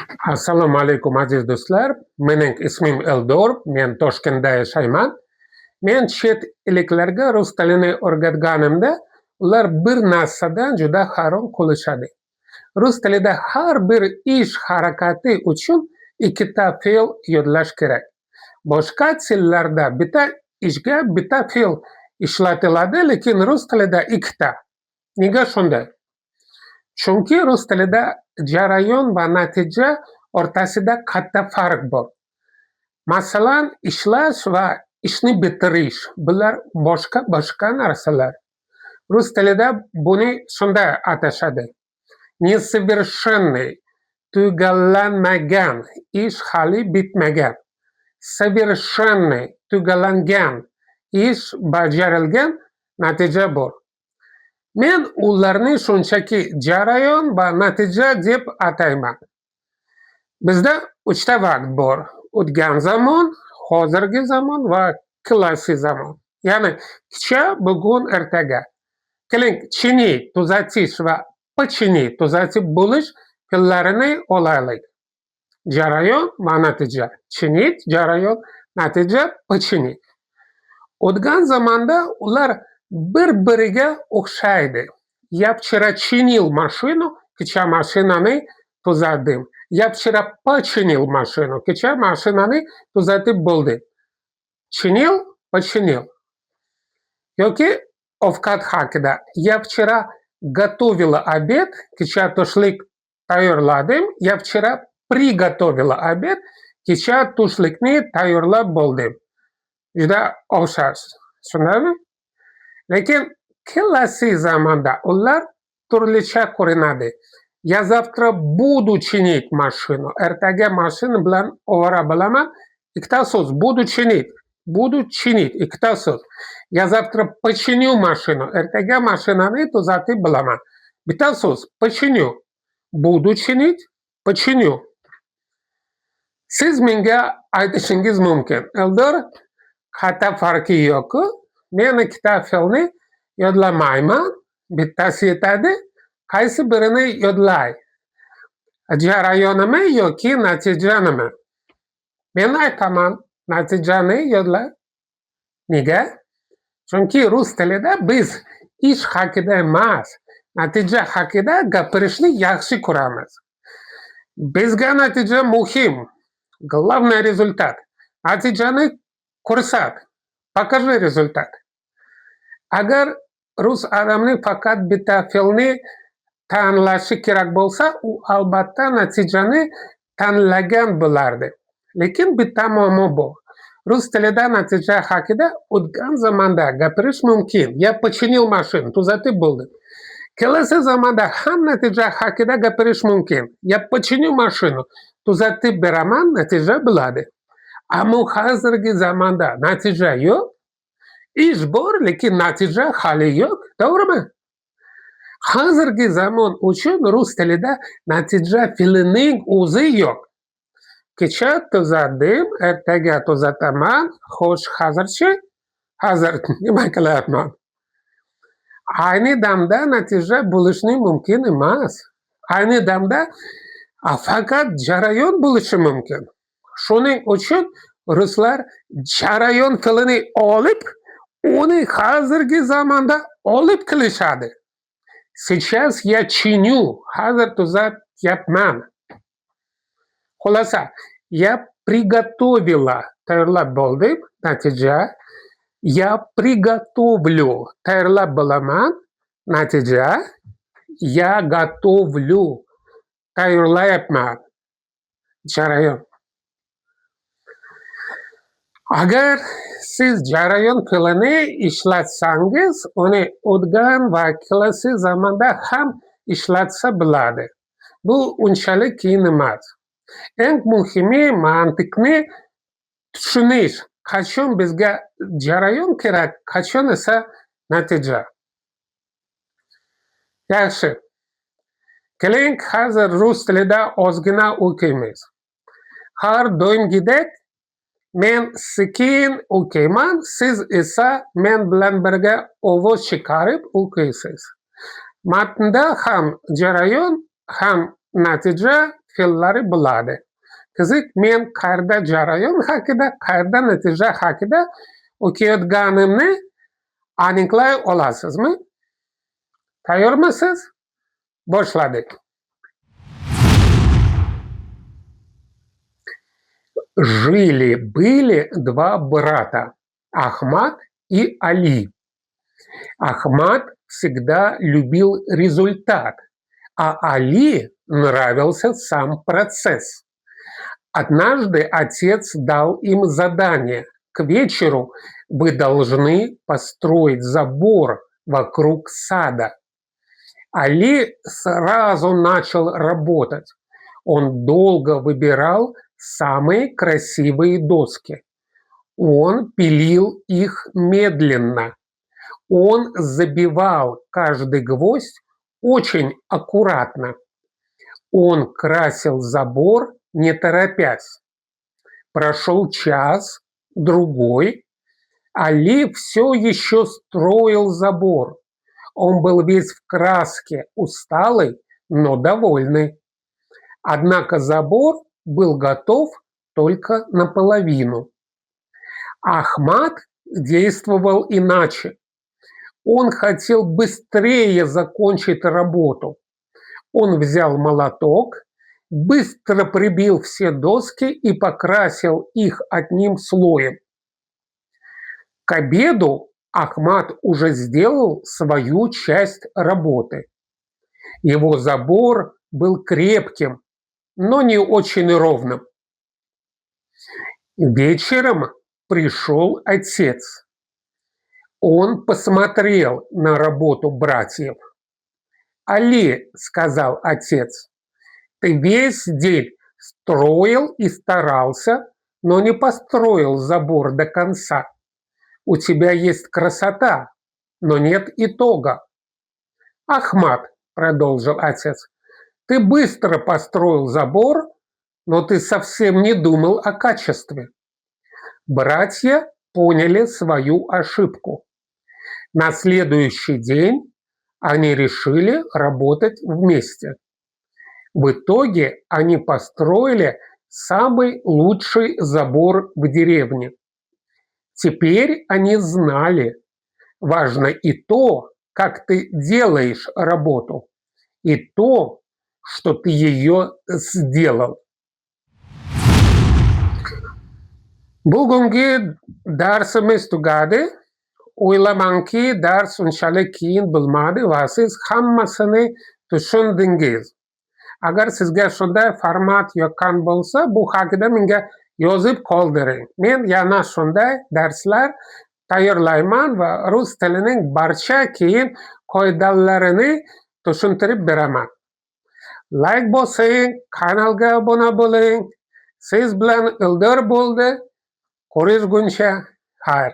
Assalomu alaykum aziz do'stlar. Mening ismim Eldor. Men Toshkentda yashayman. Men chet elliklarga rus tilini o'rgatganimda ular bir narsadan juda hayron qolishadi. Rus tilida har bir ish harakati uchun ikkita fe'l yodlash kerak. Boshqa tillarda bitta ishga bitta fe'l ishlatiladi, lekin rus tilida ikkita. Nega shunday? Chunki rus tilida jarayon va natija o'rtasida katta farq bor. Masalan, ishlash va ishni bitirish bular boshqa narsalar. Rus tilida buni shunday atashadi: Nesoвершенный, tugallanmagan ish hali bitmagan. Совершенный, tugallangan ish bajarilgan, natija bor. Men ularni shunchaki jarayon va natija deb atayman. Bizda 3 ta vaqt bor: o'tgan zamon, hozirgi zamon va kelasi zamon. Ya'ni kecha, bugun, ertaga. Keling, чинить, tuzatish va починить, tuzatib bo'lish fe'llarini olaylik. Jarayon va natija. Чинить, jarayon, natija, починить. O'tgan zamonda ular bir-biriga o'xshaydi. Я вчера чинил машину, kecha mashinani tuzatdim. Я вчера починил машину, kecha mashinani tuzatib bo'ldim. Чинил, починил. Yoki ovqat haqida. Я вчера готовила обед, kecha tushlik tayyorladim. Я вчера приготовила обед, kecha tushlikni tayyorlab bo'ldim. Juda o'xshash. Shundaymi? Lekin kelasi zamonda ular turlicha ko'rinadi. Я завтра буду чинить машину. Ertaga mashina bilan ovora bo'laman. Ikkita so'z. Буду чинить. Буду чинить. Ikkita so'z. Я завтра починю машину. Ertaga mashinani tuzatib bo'laman. Bitta so'z. Починю. Буду чинить. Починю. Siz menga aytishingiz mumkin: Eldor, katta farqi yo'q-ku. Men ikkita fe'lni yodlamayman. Bittasi yetadi. Qaysi birini yodlay? Jarayonimi yoki natijanimi? Men aytaman, natijani yodla. Nega? Chunki rus tilida biz ish haqida emas, natija haqida gapirishni yaxshi ko'ramiz. Bizga natija muhim. Главный результат. Natijani ko'rsat. Покажи результат. Agar rus odamni faqat bitta fe'lni tanlashi kerak bo'lsa, u albatta natijani tanlagan bo'lardi. Lekin bitta muammo bor. Rus tilida natija haqida o'tgan zamonda gapirish mumkin. Я починил машину, tuzatib bo'ldim. Kelasi zamonda ham natija haqida gapirish mumkin. Я починю машину, tuzatib beraman, natija bo'ladi. Ammo hozirgi zamonda natija yo'q. Ish bor, lekin natija hali yo'q, to'g'rimi? Hozirgi zamon uchun rus tilida natija fe'lining o'zi yo'q. Kecha tuzatdim, ertaga tuzataman. Xo'sh, hozirchi? Hozir nima qilyapman? Ayni damda natija bo'lishi mumkin emas. Ayni damda faqat jarayon bo'lishi mumkin. Shuning uchun ruslar jarayon fe'lini olib, uni hozirgi zamonda olib qilishadi. Сейчас я чиню, hozir tuzatyapman. Xulosa, я приготовила, tayyorlab bo'ldim, natija. Я приготовлю, tayyorlab bo'laman, natija. Я готовлю, tayyorlayapman, jarayon. Agar siz jarayon fe'lini ishlatsangiz, uni o'tgan va kelasi zamonda ham ishlatsa bo'ladi. Bu unchalik qiyin emas. Eng muhimi mantiqni tushunish. Qachon bizga jarayon kerak, qachon esa natija. Yaxshi. Keling, hozir rus tilida ozgina o'qiymiz. Har doimgidek men sekin o'qiyman, siz esa men bilan birga ovoz chiqarib o'qiysiz. Matnda ham jarayon, ham natija fe'llari bo'ladi. Qiziq, men qayerda jarayon haqida, qayerda natija haqida o'qiyotganimni aniqlay olasizmi? Tayyormisiz? Boshladik. Жили-были два брата, Ахмад и Али. Ахмад всегда любил результат, а Али нравился сам процесс. Однажды отец дал им задание: к вечеру вы должны построить забор вокруг сада. Али сразу начал работать. Он долго выбирал самые красивые доски. Он пилил их медленно. Он забивал каждый гвоздь очень аккуратно. Он красил забор, не торопясь. Прошел час, другой. Али все еще строил забор. Он был весь в краске, усталый, но довольный. Однако забор был готов только наполовину. Ахмад действовал иначе. Он хотел быстрее закончить работу. Он взял молоток, быстро прибил все доски и покрасил их одним слоем. К обеду Ахмад уже сделал свою часть работы. Его забор был крепким, но не очень ровным. Вечером пришел отец. Он посмотрел на работу братьев. «Али, — сказал отец, — ты весь день строил и старался, но не построил забор до конца. У тебя есть красота, но нет итога». «Ахмад, — продолжил отец, — ты быстро построил забор, но ты совсем не думал о качестве». Братья поняли свою ошибку. На следующий день они решили работать вместе. В итоге они построили самый лучший забор в деревне. Теперь они знали, важно и то, как ты делаешь работу, и то, что ты ее сделал. Bugungi darsimiz tugadi. O'ylamanki, dars unchalik qiyin bo'lmadi va siz hammasini tushundingiz. Agar sizga shunday format yoqqan bo'lsa, bu haqida menga yozib qoldiring. Men yana shunday darslar tayyorlayman va rus tilining barcha qiyin qoidalarini tushuntirib beraman. Like bosing, kanalga obuna bo'ling. Siz bilan Ildor bo'ldi. Ko'rishguncha xayr.